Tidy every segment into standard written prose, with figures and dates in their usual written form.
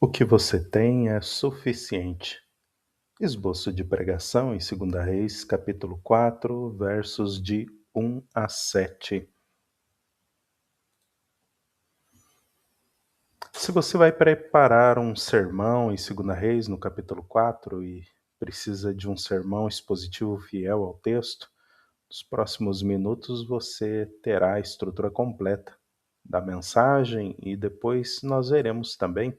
O que você tem é suficiente. Esboço de pregação em 2 Reis, capítulo 4, versos de 1 a 7. Se você vai preparar um sermão em 2 Reis, no capítulo 4, e precisa de um sermão expositivo fiel ao texto, nos próximos minutos você terá a estrutura completa da mensagem e depois nós veremos também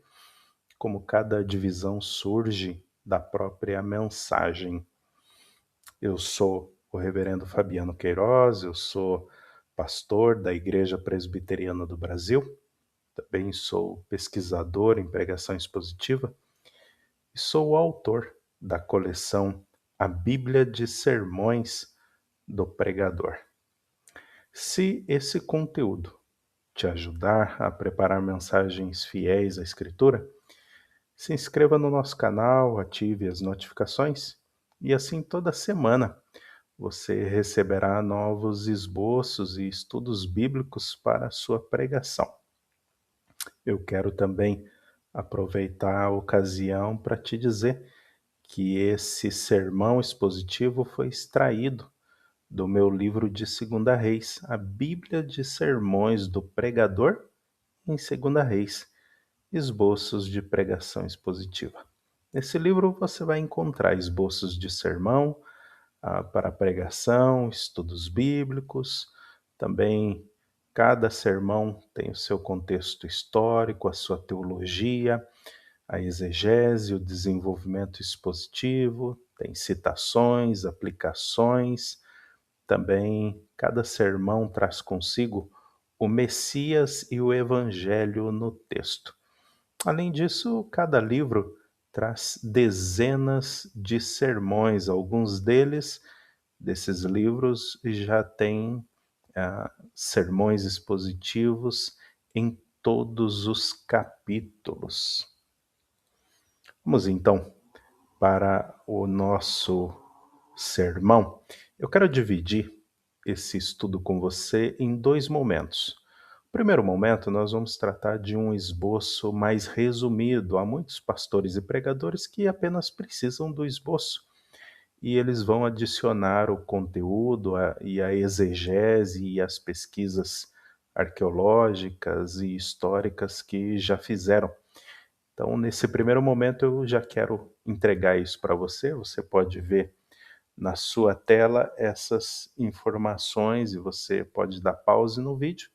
como cada divisão surge da própria mensagem. Eu sou o reverendo Fabiano Queiroz, eu sou pastor da Igreja Presbiteriana do Brasil, também sou pesquisador em pregação expositiva e sou o autor da coleção A Bíblia de Sermões do Pregador. Se esse conteúdo te ajudar a preparar mensagens fiéis à Escritura, se inscreva no nosso canal, ative as notificações e assim toda semana você receberá novos esboços e estudos bíblicos para a sua pregação. Eu quero também aproveitar a ocasião para te dizer que esse sermão expositivo foi extraído do meu livro de 2 Reis, a Bíblia de Sermões do Pregador em 2 Reis, esboços de pregação expositiva. Nesse livro você vai encontrar esboços de sermão, para pregação, estudos bíblicos. Também cada sermão tem o seu contexto histórico, a sua teologia, a exegese, o desenvolvimento expositivo, tem citações, aplicações. Também cada sermão traz consigo o Messias e o Evangelho no texto. Além disso, cada livro traz dezenas de sermões, alguns desses livros já têm sermões expositivos em todos os capítulos. Vamos então para o nosso sermão. Eu quero dividir esse estudo com você em dois momentos. No primeiro momento, nós vamos tratar de um esboço mais resumido. Há muitos pastores e pregadores que apenas precisam do esboço e eles vão adicionar o conteúdo e a exegese e as pesquisas arqueológicas e históricas que já fizeram. Então, nesse primeiro momento, eu já quero entregar isso para você. Você pode ver na sua tela essas informações e você pode dar pause no vídeo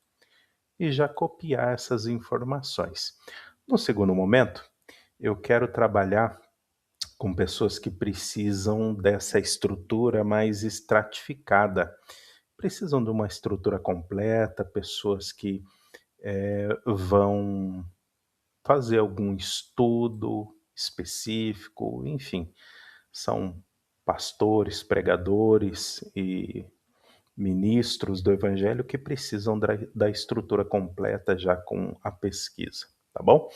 e já copiar essas informações. No segundo momento, eu quero trabalhar com pessoas que precisam dessa estrutura mais estratificada, precisam de uma estrutura completa, pessoas que vão fazer algum estudo específico, enfim, são pastores, pregadores e ministros do Evangelho que precisam da estrutura completa já com a pesquisa, tá bom?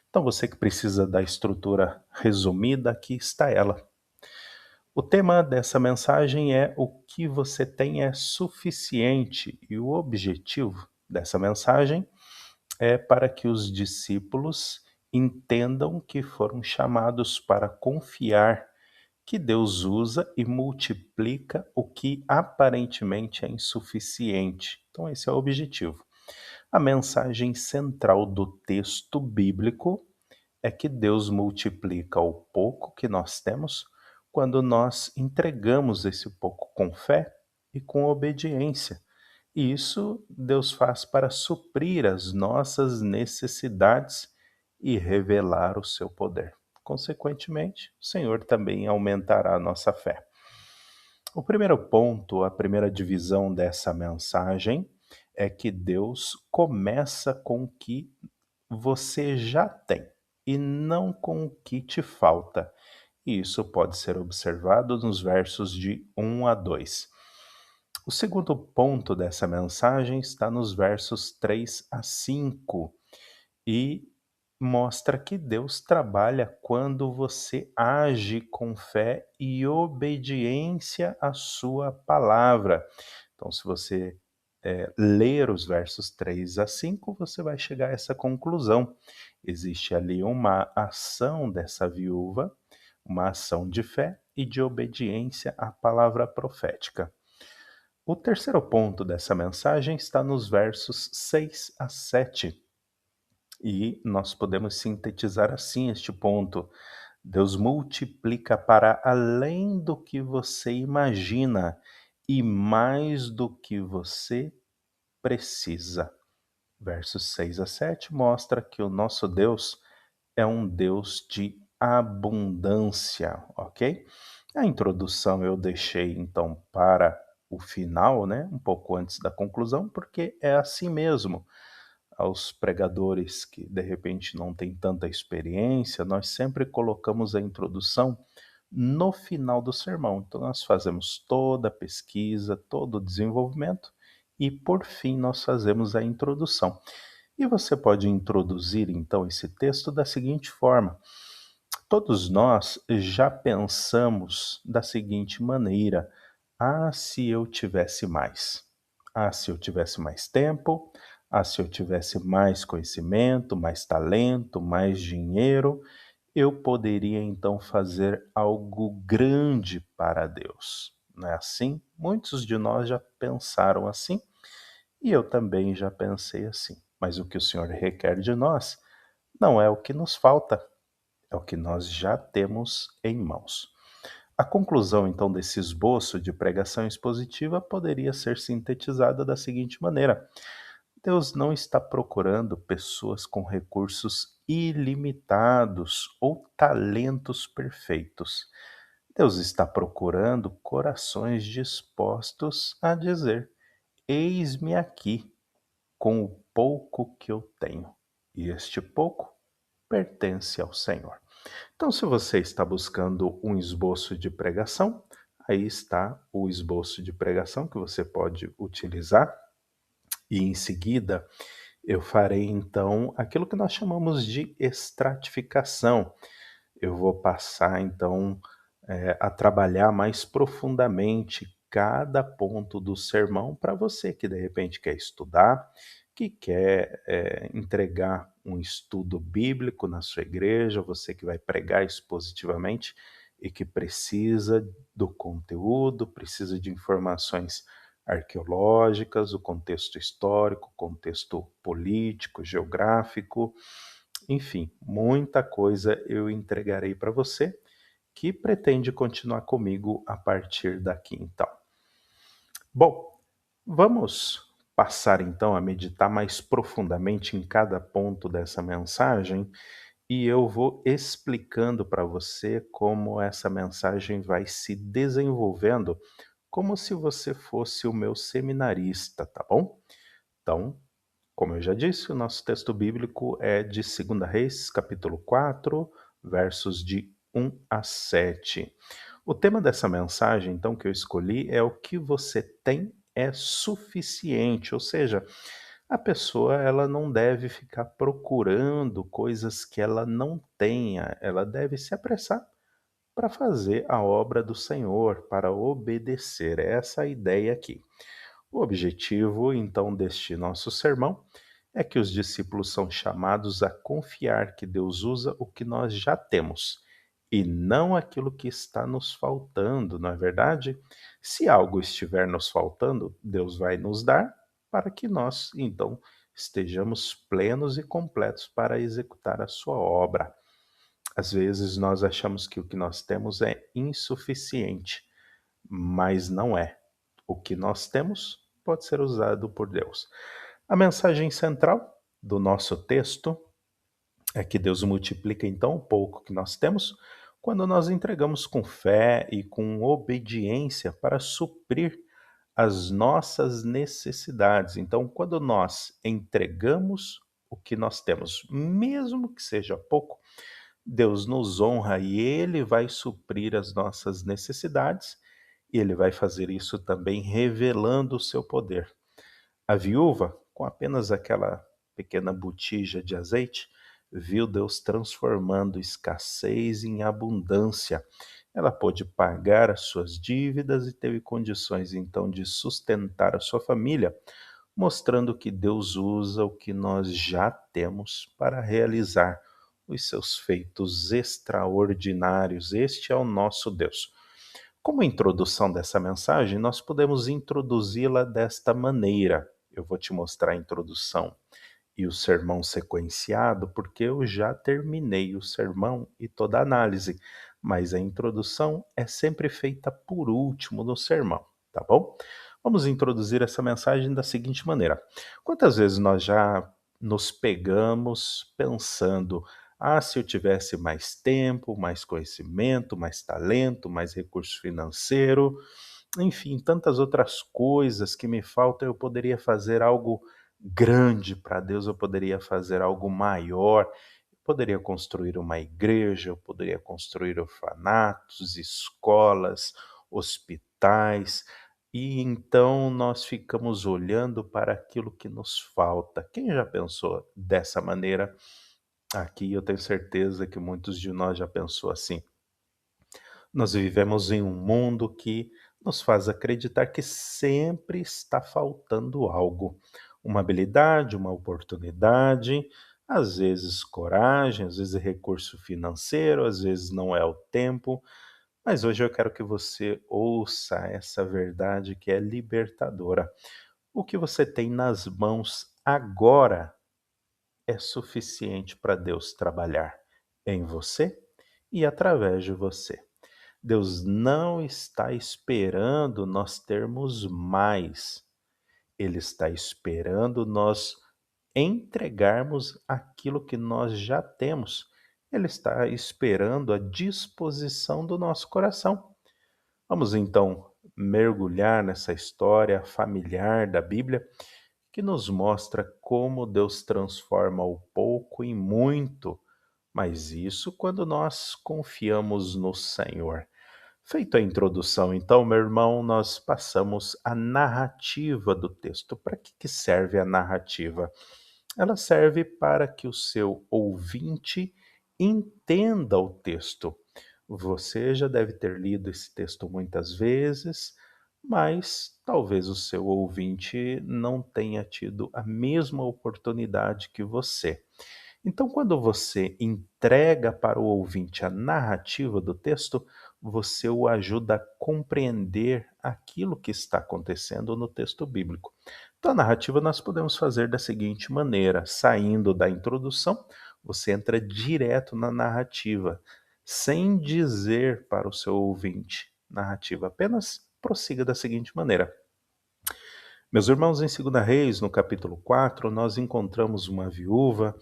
Então você que precisa da estrutura resumida, aqui está ela. O tema dessa mensagem é o que você tem é suficiente e o objetivo dessa mensagem é para que os discípulos entendam que foram chamados para confiar que Deus usa e multiplica o que aparentemente é insuficiente. Então, esse é o objetivo. A mensagem central do texto bíblico é que Deus multiplica o pouco que nós temos quando nós entregamos esse pouco com fé e com obediência. E isso Deus faz para suprir as nossas necessidades e revelar o seu poder. Consequentemente, o Senhor também aumentará a nossa fé. O primeiro ponto, a primeira divisão dessa mensagem é que Deus começa com o que você já tem e não com o que te falta. E isso pode ser observado nos versos de 1 a 2. O segundo ponto dessa mensagem está nos versos 3 a 5 e mostra que Deus trabalha quando você age com fé e obediência à sua palavra. Então, se você ler os versos 3 a 5, você vai chegar a essa conclusão. Existe ali uma ação dessa viúva, uma ação de fé e de obediência à palavra profética. O terceiro ponto dessa mensagem está nos versos 6 a 7. E nós podemos sintetizar assim este ponto: Deus multiplica para além do que você imagina e mais do que você precisa. Versos 6 a 7 mostra que o nosso Deus é um Deus de abundância, ok? A introdução eu deixei então para o final, né? Um pouco antes da conclusão, porque é assim mesmo. Aos pregadores que de repente não têm tanta experiência, nós sempre colocamos a introdução no final do sermão. Então nós fazemos toda a pesquisa, todo o desenvolvimento e por fim nós fazemos a introdução. E você pode introduzir então esse texto da seguinte forma: todos nós já pensamos da seguinte maneira: ah, se eu tivesse mais. Ah, se eu tivesse mais tempo. Ah, se eu tivesse mais conhecimento, mais talento, mais dinheiro, eu poderia então fazer algo grande para Deus. Não é assim? Muitos de nós já pensaram assim e eu também já pensei assim. Mas o que o Senhor requer de nós não é o que nos falta, é o que nós já temos em mãos. A conclusão, então, desse esboço de pregação expositiva poderia ser sintetizada da seguinte maneira: Deus não está procurando pessoas com recursos ilimitados ou talentos perfeitos. Deus está procurando corações dispostos a dizer: Eis-me aqui, com o pouco que eu tenho, e este pouco pertence ao Senhor. Então, se você está buscando um esboço de pregação, aí está o esboço de pregação que você pode utilizar, e em seguida eu farei então aquilo que nós chamamos de estratificação. Eu vou passar então a trabalhar mais profundamente cada ponto do sermão para você que de repente quer estudar, que quer entregar um estudo bíblico na sua igreja, você que vai pregar expositivamente e que precisa do conteúdo, precisa de informações arqueológicas, o contexto histórico, contexto político, geográfico, enfim, muita coisa eu entregarei para você que pretende continuar comigo a partir daqui, então. Bom, vamos passar então a meditar mais profundamente em cada ponto dessa mensagem e eu vou explicando para você como essa mensagem vai se desenvolvendo, como se você fosse o meu seminarista, tá bom? Então, como eu já disse, o nosso texto bíblico é de 2 Reis, capítulo 4, versos de 1 a 7. O tema dessa mensagem, então, que eu escolhi é: o que você tem é suficiente, ou seja, a pessoa ela não deve ficar procurando coisas que ela não tenha, ela deve se apressar para fazer a obra do Senhor, para obedecer. Essa é a ideia aqui. O objetivo, então, deste nosso sermão é que os discípulos são chamados a confiar que Deus usa o que nós já temos e não aquilo que está nos faltando, não é verdade? Se algo estiver nos faltando, Deus vai nos dar para que nós, então, estejamos plenos e completos para executar a sua obra. Às vezes nós achamos que o que nós temos é insuficiente, mas não é. O que nós temos pode ser usado por Deus. A mensagem central do nosso texto é que Deus multiplica então o pouco que nós temos quando nós entregamos com fé e com obediência para suprir as nossas necessidades. Então, quando nós entregamos o que nós temos, mesmo que seja pouco, Deus nos honra e Ele vai suprir as nossas necessidades e Ele vai fazer isso também revelando o seu poder. A viúva, com apenas aquela pequena botija de azeite, viu Deus transformando escassez em abundância. Ela pôde pagar as suas dívidas e teve condições então de sustentar a sua família, mostrando que Deus usa o que nós já temos para realizar os seus feitos extraordinários. Este é o nosso Deus. Como introdução dessa mensagem, nós podemos introduzi-la desta maneira. Eu vou te mostrar a introdução e o sermão sequenciado, porque eu já terminei o sermão e toda a análise, mas a introdução é sempre feita por último no sermão, tá bom? Vamos introduzir essa mensagem da seguinte maneira: quantas vezes nós já nos pegamos pensando, se eu tivesse mais tempo, mais conhecimento, mais talento, mais recurso financeiro, enfim, tantas outras coisas que me faltam, eu poderia fazer algo grande para Deus, eu poderia fazer algo maior, eu poderia construir uma igreja, eu poderia construir orfanatos, escolas, hospitais, e então nós ficamos olhando para aquilo que nos falta. Quem já pensou dessa maneira? Aqui eu tenho certeza que muitos de nós já pensou assim. Nós vivemos em um mundo que nos faz acreditar que sempre está faltando algo, uma habilidade, uma oportunidade, às vezes coragem, às vezes recurso financeiro, às vezes não é o tempo, mas hoje eu quero que você ouça essa verdade que é libertadora. O que você tem nas mãos agora é suficiente para Deus trabalhar em você e através de você. Deus não está esperando nós termos mais. Ele está esperando nós entregarmos aquilo que nós já temos. Ele está esperando a disposição do nosso coração. Vamos então mergulhar nessa história familiar da Bíblia que nos mostra como Deus transforma o pouco em muito, mas isso quando nós confiamos no Senhor. Feito a introdução, então, meu irmão, nós passamos à narrativa do texto. Para que serve a narrativa? Ela serve para que o seu ouvinte entenda o texto. Você já deve ter lido esse texto muitas vezes, mas talvez o seu ouvinte não tenha tido a mesma oportunidade que você. Então, quando você entrega para o ouvinte a narrativa do texto, você o ajuda a compreender aquilo que está acontecendo no texto bíblico. Então, a narrativa nós podemos fazer da seguinte maneira: saindo da introdução, você entra direto na narrativa, sem dizer para o seu ouvinte narrativa, apenas prossiga da seguinte maneira. Meus irmãos, em 2 Reis, no capítulo 4, nós encontramos uma viúva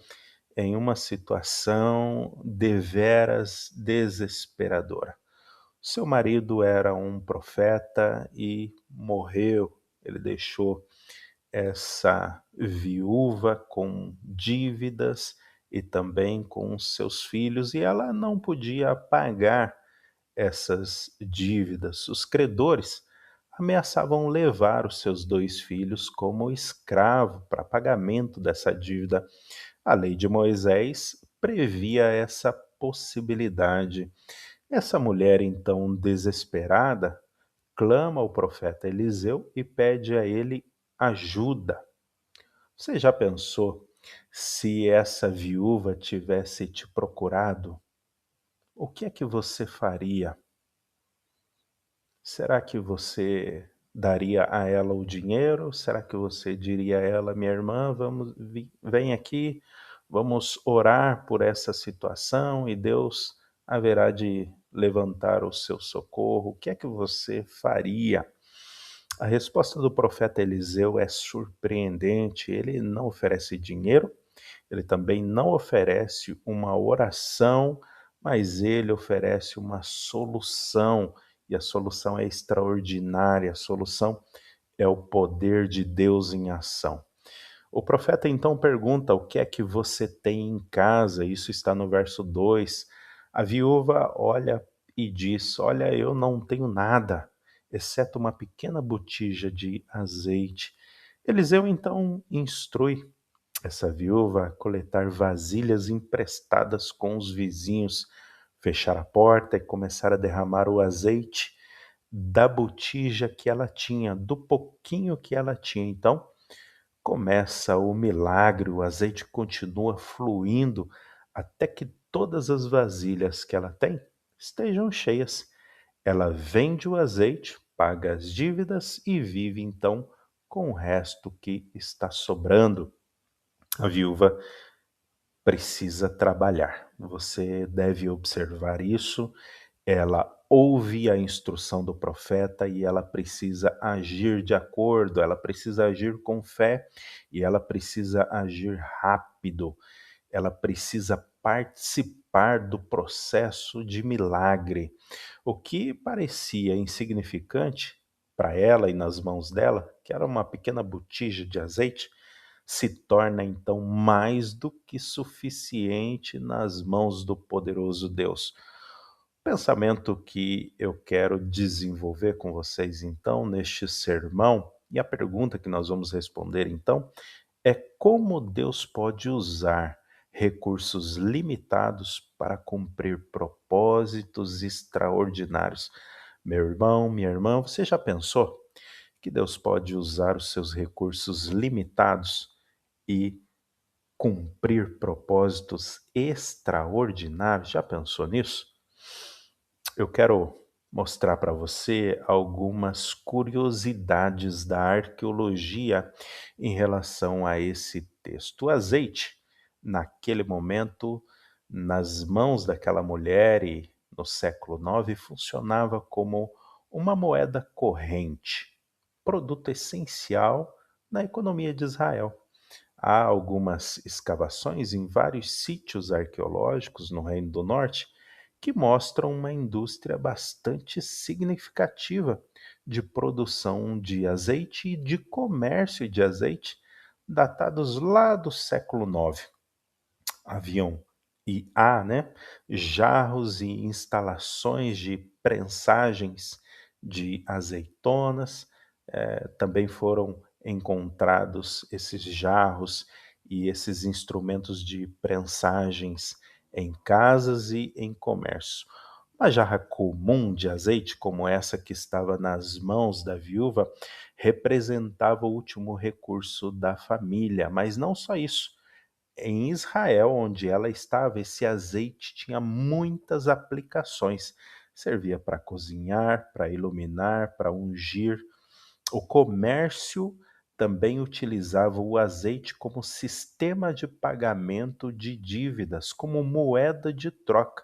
em uma situação deveras desesperadora. Seu marido era um profeta e morreu. Ele deixou essa viúva com dívidas e também com seus filhos, e ela não podia pagar essas dívidas. Os credores ameaçavam levar os seus 2 filhos como escravo para pagamento dessa dívida. A lei de Moisés previa essa possibilidade. Essa mulher, então, desesperada, clama ao profeta Eliseu e pede a ele ajuda. Você já pensou se essa viúva tivesse te procurado? O que é que você faria? Será que você daria a ela o dinheiro? Será que você diria a ela, minha irmã, vem aqui, vamos orar por essa situação e Deus haverá de levantar o seu socorro? O que é que você faria? A resposta do profeta Eliseu é surpreendente. Ele não oferece dinheiro, ele também não oferece uma oração, mas ele oferece uma solução, e a solução é extraordinária. A solução é o poder de Deus em ação. O profeta então pergunta: o que é que você tem em casa? Isso está no verso 2. A viúva olha e diz: olha, eu não tenho nada, exceto uma pequena botija de azeite. Eliseu então instrui essa viúva a coletar vasilhas emprestadas com os vizinhos, fechar a porta e começar a derramar o azeite da botija que ela tinha, do pouquinho que ela tinha. Então, Começa o milagre, o azeite continua fluindo até que todas as vasilhas que ela tem estejam cheias. Ela vende o azeite, paga as dívidas e vive então com o resto que está sobrando. A viúva precisa trabalhar. Você deve observar isso. Ela ouve a instrução do profeta e ela precisa agir de acordo, ela precisa agir com fé e ela precisa agir rápido. Ela precisa participar do processo de milagre. O que parecia insignificante para ela e nas mãos dela, que era uma pequena botija de azeite, se torna então mais do que suficiente nas mãos do poderoso Deus. O pensamento que eu quero desenvolver com vocês então neste sermão, e a pergunta que nós vamos responder então, é como Deus pode usar recursos limitados para cumprir propósitos extraordinários. Meu irmão, minha irmã, você já pensou que Deus pode usar os seus recursos limitados e cumprir propósitos extraordinários? Já pensou nisso? Eu quero mostrar para você algumas curiosidades da arqueologia em relação a esse texto. O azeite, naquele momento, nas mãos daquela mulher e no século IX, funcionava como uma moeda corrente, produto essencial na economia de Israel. Há algumas escavações em vários sítios arqueológicos no Reino do Norte que mostram uma indústria bastante significativa de produção de azeite e de comércio de azeite, datados lá do século IX. Haviam e há, né, jarros e instalações de prensagens de azeitonas. Também foram encontrados esses jarros e esses instrumentos de prensagens em casas e em comércio. Uma jarra comum de azeite, como essa que estava nas mãos da viúva, representava o último recurso da família, mas não só isso. Em Israel, onde ela estava, esse azeite tinha muitas aplicações. Servia para cozinhar, para iluminar, para ungir. O comércio também utilizava o azeite como sistema de pagamento de dívidas, como moeda de troca.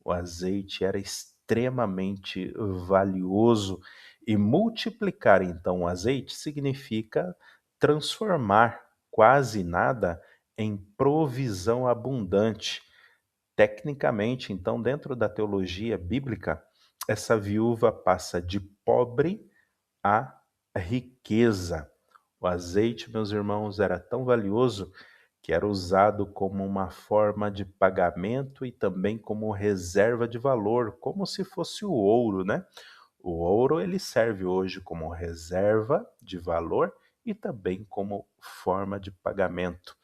O azeite era extremamente valioso e multiplicar então o azeite significa transformar quase nada em provisão abundante. Tecnicamente, então, dentro da teologia bíblica, essa viúva passa de pobre a riqueza. O azeite, meus irmãos, era tão valioso que era usado como uma forma de pagamento e também como reserva de valor, como se fosse o ouro, né? O ouro ele serve hoje como reserva de valor e também como forma de pagamento,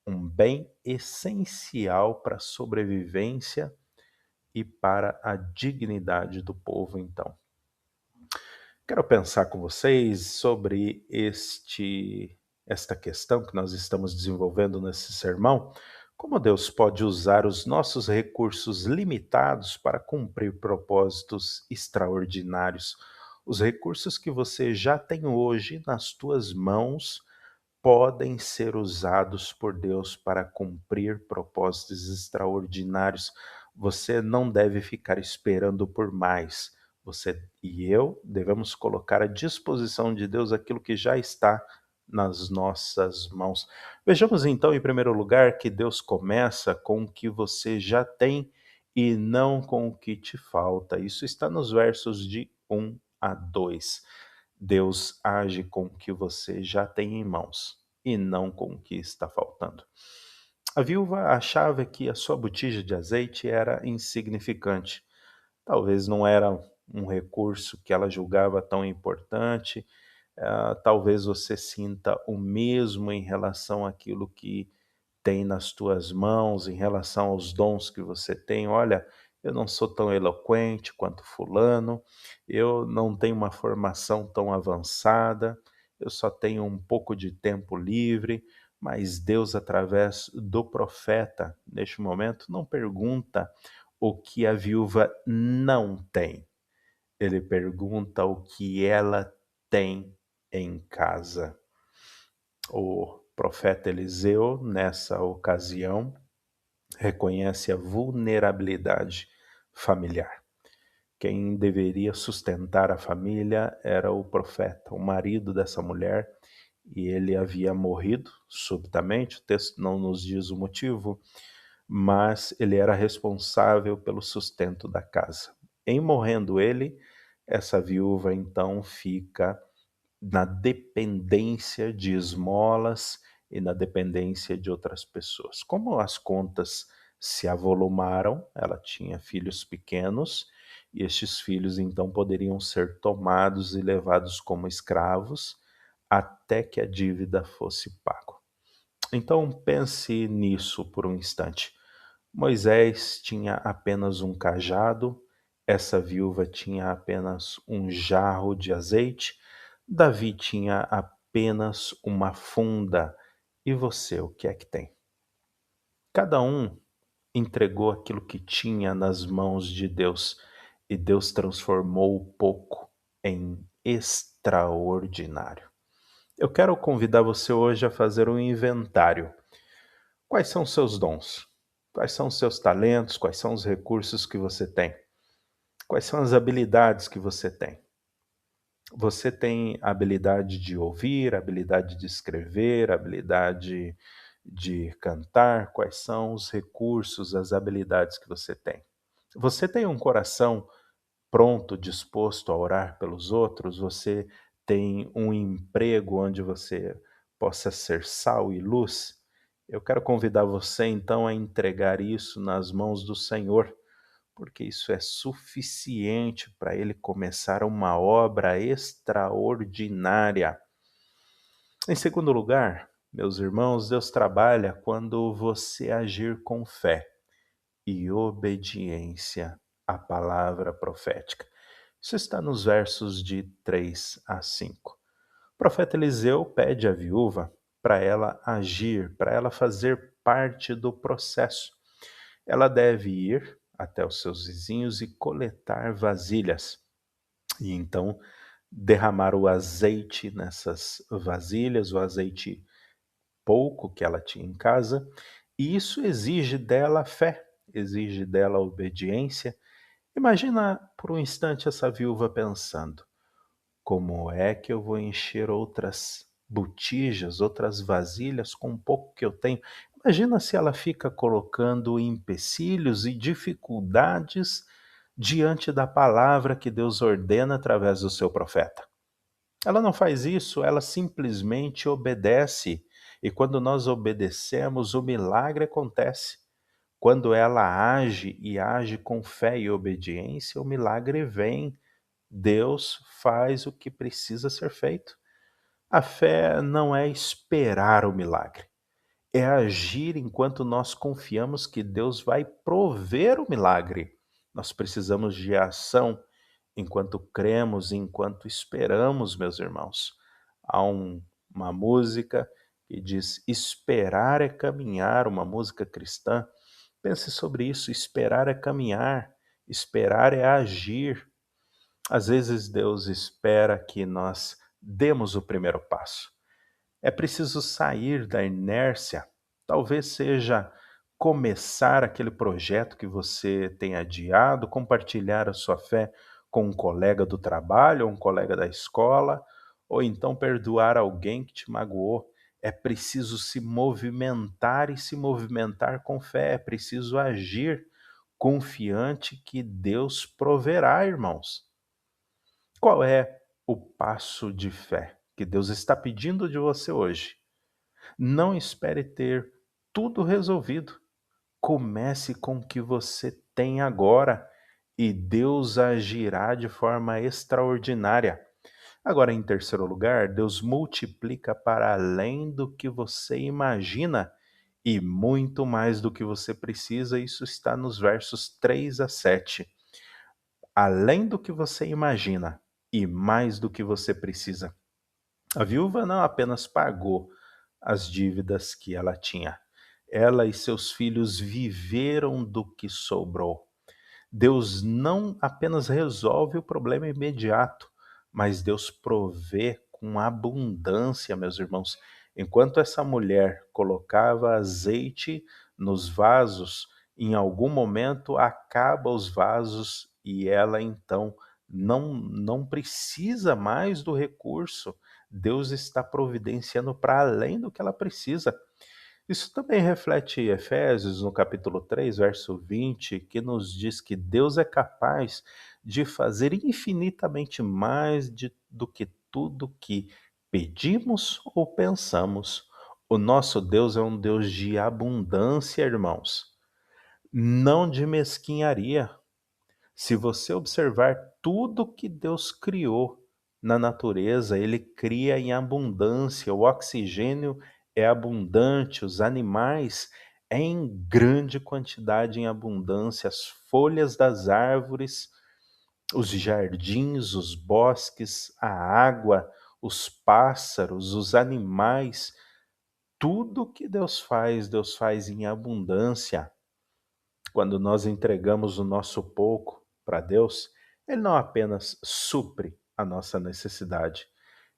um bem essencial para a sobrevivência e para a dignidade do povo, então. Quero pensar com vocês sobre esta questão que nós estamos desenvolvendo nesse sermão. Como Deus pode usar os nossos recursos limitados para cumprir propósitos extraordinários? Os recursos que você já tem hoje nas tuas mãos podem ser usados por Deus para cumprir propósitos extraordinários. Você não deve ficar esperando por mais. Você e eu devemos colocar à disposição de Deus aquilo que já está nas nossas mãos. Vejamos então, em primeiro lugar, que Deus começa com o que você já tem e não com o que te falta. Isso está nos versos de 1 a 2. Deus age com o que você já tem em mãos e não com o que está faltando. A viúva achava que a sua botija de azeite era insignificante. Talvez não era um recurso que ela julgava tão importante. Talvez você sinta o mesmo em relação àquilo que tem nas tuas mãos, em relação aos dons que você tem. Olha, eu não sou tão eloquente quanto fulano, eu não tenho uma formação tão avançada, eu só tenho um pouco de tempo livre, mas Deus, através do profeta, neste momento, não pergunta o que a viúva não tem. Ele pergunta o que ela tem em casa. O profeta Eliseu, nessa ocasião, reconhece a vulnerabilidade familiar. Quem deveria sustentar a família era o profeta, o marido dessa mulher, e ele havia morrido subitamente. O texto não nos diz o motivo, mas ele era responsável pelo sustento da casa. Em morrendo ele, essa viúva então fica na dependência de esmolas e na dependência de outras pessoas. Como as contas se avolumaram, ela tinha filhos pequenos, e estes filhos então poderiam ser tomados e levados como escravos até que a dívida fosse paga. Então pense nisso por um instante. Moisés tinha apenas um cajado, essa viúva tinha apenas um jarro de azeite, Davi tinha apenas uma funda. E você, o que é que tem? Cada um entregou aquilo que tinha nas mãos de Deus, e Deus transformou o pouco em extraordinário. Eu quero convidar você hoje a fazer um inventário. Quais são os seus dons? Quais são os seus talentos? Quais são os recursos que você tem? Quais são as habilidades que você tem? Você tem habilidade de ouvir, habilidade de escrever, habilidade de cantar? Quais são os recursos, as habilidades que você tem? Você tem um coração pronto, disposto a orar pelos outros? Você tem um emprego onde você possa ser sal e luz? Eu quero convidar você então a entregar isso nas mãos do Senhor, porque isso é suficiente para ele começar uma obra extraordinária. Em segundo lugar, meus irmãos, Deus trabalha quando você agir com fé e obediência à palavra profética. Isso está nos versos de 3 a 5. O profeta Eliseu pede à viúva para ela agir, para ela fazer parte do processo. Ela deve ir até os seus vizinhos e coletar vasilhas, e então derramar o azeite nessas vasilhas, o azeite pouco que ela tinha em casa, e isso exige dela fé, exige dela obediência. Imagina por um instante essa viúva pensando: como é que eu vou encher outras botijas, outras vasilhas com o pouco que eu tenho? Imagina se ela fica colocando empecilhos e dificuldades diante da palavra que Deus ordena através do seu profeta. Ela não faz isso, ela simplesmente obedece. E quando nós obedecemos, o milagre acontece. Quando ela age e age com fé e obediência, o milagre vem. Deus faz o que precisa ser feito. A fé não é esperar o milagre, é agir enquanto nós confiamos que Deus vai prover o milagre. Nós precisamos de ação enquanto cremos, enquanto esperamos, meus irmãos. Há uma música que diz: esperar é caminhar, uma música cristã. Pense sobre isso: esperar é caminhar, esperar é agir. Às vezes Deus espera que nós demos o primeiro passo. É preciso sair da inércia. Talvez seja começar aquele projeto que você tem adiado, compartilhar a sua fé com um colega do trabalho, ou um colega da escola, ou então perdoar alguém que te magoou. É preciso se movimentar, e se movimentar com fé. É preciso agir confiante que Deus proverá, irmãos. Qual é o passo de fé que Deus está pedindo de você hoje? Não espere ter tudo resolvido. Comece com o que você tem agora, e Deus agirá de forma extraordinária. Agora, em terceiro lugar, Deus multiplica para além do que você imagina e muito mais do que você precisa. Isso está nos versos 3 a 7. Além do que você imagina e mais do que você precisa. A viúva não apenas pagou as dívidas que ela tinha, ela e seus filhos viveram do que sobrou. Deus não apenas resolve o problema imediato, mas Deus provê com abundância, meus irmãos. Enquanto essa mulher colocava azeite nos vasos, em algum momento acaba os vasos e ela então não precisa mais do recurso. Deus está providenciando para além do que ela precisa. Isso também reflete Efésios, no capítulo 3, verso 20, que nos diz que Deus é capaz de fazer infinitamente mais do que tudo que pedimos ou pensamos. O nosso Deus é um Deus de abundância, irmãos, não de mesquinharia. Se você observar tudo que Deus criou na natureza, ele cria em abundância. O oxigênio é abundante, os animais é em grande quantidade, em abundância, as folhas das árvores, os jardins, os bosques, a água, os pássaros, os animais, tudo que Deus faz em abundância. Quando nós entregamos o nosso pouco para Deus, Ele não apenas supre a nossa necessidade,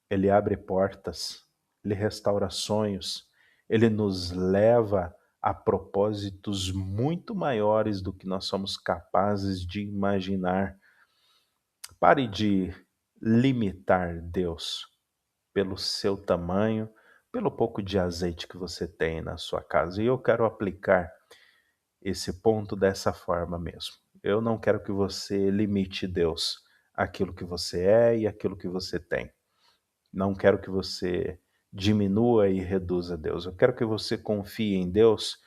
Ele abre portas, Ele restaura sonhos, Ele nos leva a propósitos muito maiores do que nós somos capazes de imaginar. Pare de limitar Deus pelo seu tamanho, pelo pouco de azeite que você tem na sua casa. E eu quero aplicar esse ponto dessa forma mesmo. Eu não quero que você limite Deus àquilo que você é e àquilo que você tem. Não quero que você diminua e reduza Deus. Eu quero que você confie em Deus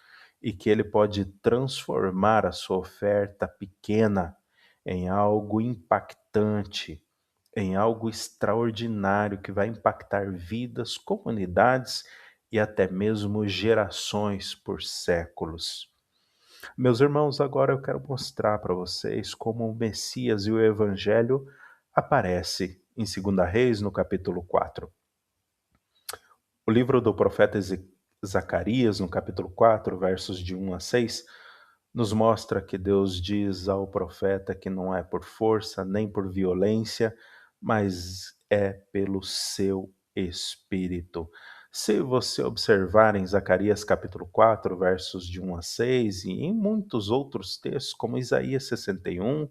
e que Ele pode transformar a sua oferta pequena em algo impactante, em algo extraordinário que vai impactar vidas, comunidades e até mesmo gerações por séculos. Meus irmãos, agora eu quero mostrar para vocês como o Messias e o Evangelho aparece em 2 Reis, no capítulo 4. O livro do profeta Zacarias, no capítulo 4, versos de 1 a 6, nos mostra que Deus diz ao profeta que não é por força nem por violência, mas é pelo seu espírito. Se você observar em Zacarias capítulo 4, versos de 1 a 6, e em muitos outros textos, como Isaías 61,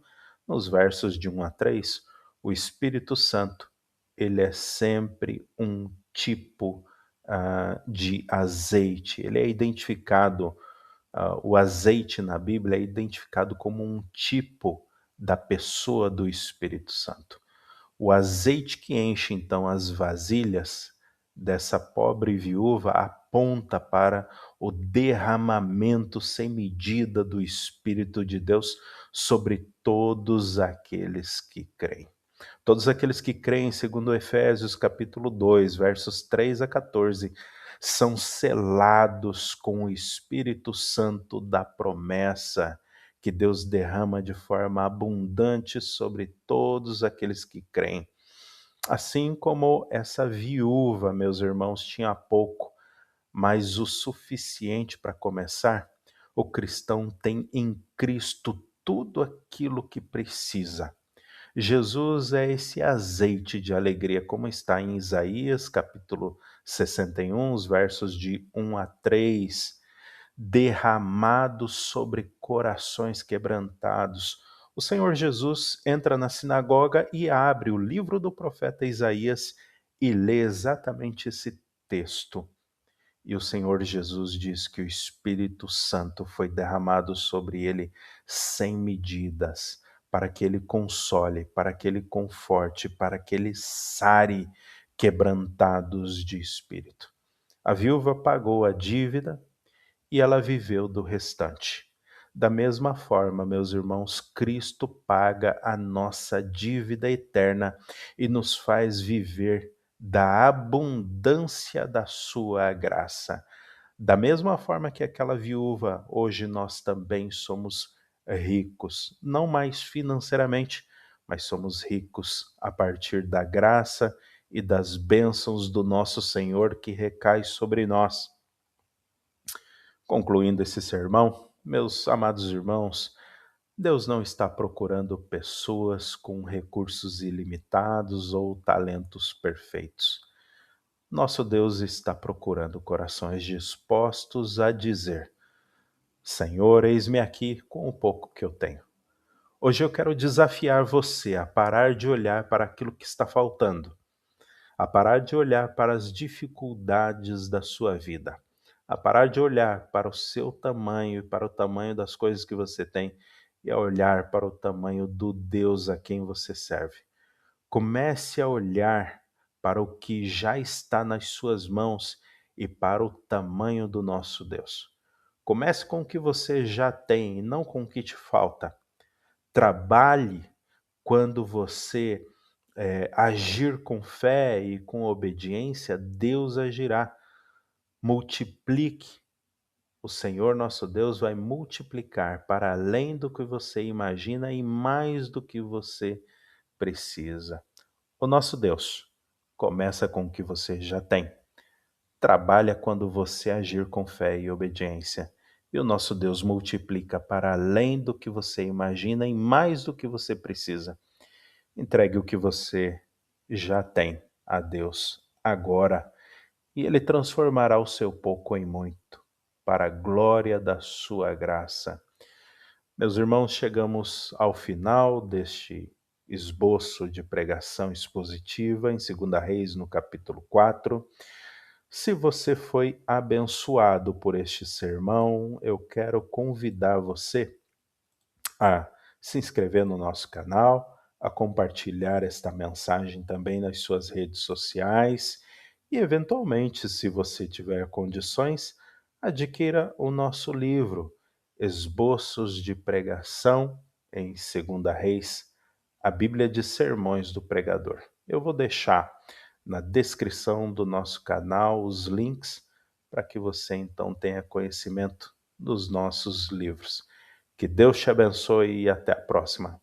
nos versos de 1 a 3, o Espírito Santo, ele é sempre um tipo de azeite. Ele é identificado, o azeite na Bíblia é identificado como um tipo da pessoa do Espírito Santo. O azeite que enche então as vasilhas dessa pobre viúva aponta para o derramamento sem medida do Espírito de Deus sobre todos aqueles que creem. Todos aqueles que creem, segundo Efésios capítulo 2, versos 3 a 14, são selados com o Espírito Santo da promessa que Deus derrama de forma abundante sobre todos aqueles que creem. Assim como essa viúva, meus irmãos, tinha pouco, mas o suficiente para começar, o cristão tem em Cristo tudo aquilo que precisa. Jesus é esse azeite de alegria, como está em Isaías, capítulo 61, os versos de 1 a 3, derramado sobre corações quebrantados. O Senhor Jesus entra na sinagoga e abre o livro do profeta Isaías e lê exatamente esse texto. E o Senhor Jesus diz que o Espírito Santo foi derramado sobre ele sem medidas, para que ele console, para que ele conforte, para que ele sare quebrantados de espírito. A viúva pagou a dívida e ela viveu do restante. Da mesma forma, meus irmãos, Cristo paga a nossa dívida eterna e nos faz viver da abundância da sua graça. Da mesma forma que aquela viúva, hoje nós também somos ricos, não mais financeiramente, mas somos ricos a partir da graça e das bênçãos do nosso Senhor que recai sobre nós. Concluindo esse sermão, meus amados irmãos, Deus não está procurando pessoas com recursos ilimitados ou talentos perfeitos. Nosso Deus está procurando corações dispostos a dizer: Senhor, eis-me aqui com o pouco que eu tenho. Hoje eu quero desafiar você a parar de olhar para aquilo que está faltando, a parar de olhar para as dificuldades da sua vida, a parar de olhar para o seu tamanho e para o tamanho das coisas que você tem e a olhar para o tamanho do Deus a quem você serve. Comece a olhar para o que já está nas suas mãos e para o tamanho do nosso Deus. Comece com o que você já tem e não com o que te falta. Trabalhe quando você agir com fé e com obediência, Deus agirá. Multiplique. O Senhor nosso Deus vai multiplicar para além do que você imagina e mais do que você precisa. O nosso Deus começa com o que você já tem. Trabalha quando você agir com fé e obediência. E o nosso Deus multiplica para além do que você imagina e mais do que você precisa. Entregue o que você já tem a Deus agora, e Ele transformará o seu pouco em muito, para a glória da sua graça. Meus irmãos, chegamos ao final deste esboço de pregação expositiva em 2 Reis, no capítulo 4. Se você foi abençoado por este sermão, eu quero convidar você a se inscrever no nosso canal, a compartilhar esta mensagem também nas suas redes sociais e, eventualmente, se você tiver condições, adquira o nosso livro, Esboços de Pregação em 2 Reis, a Bíblia de Sermões do Pregador. Eu vou deixar na descrição do nosso canal os links para que você então tenha conhecimento dos nossos livros. Que Deus te abençoe e até a próxima.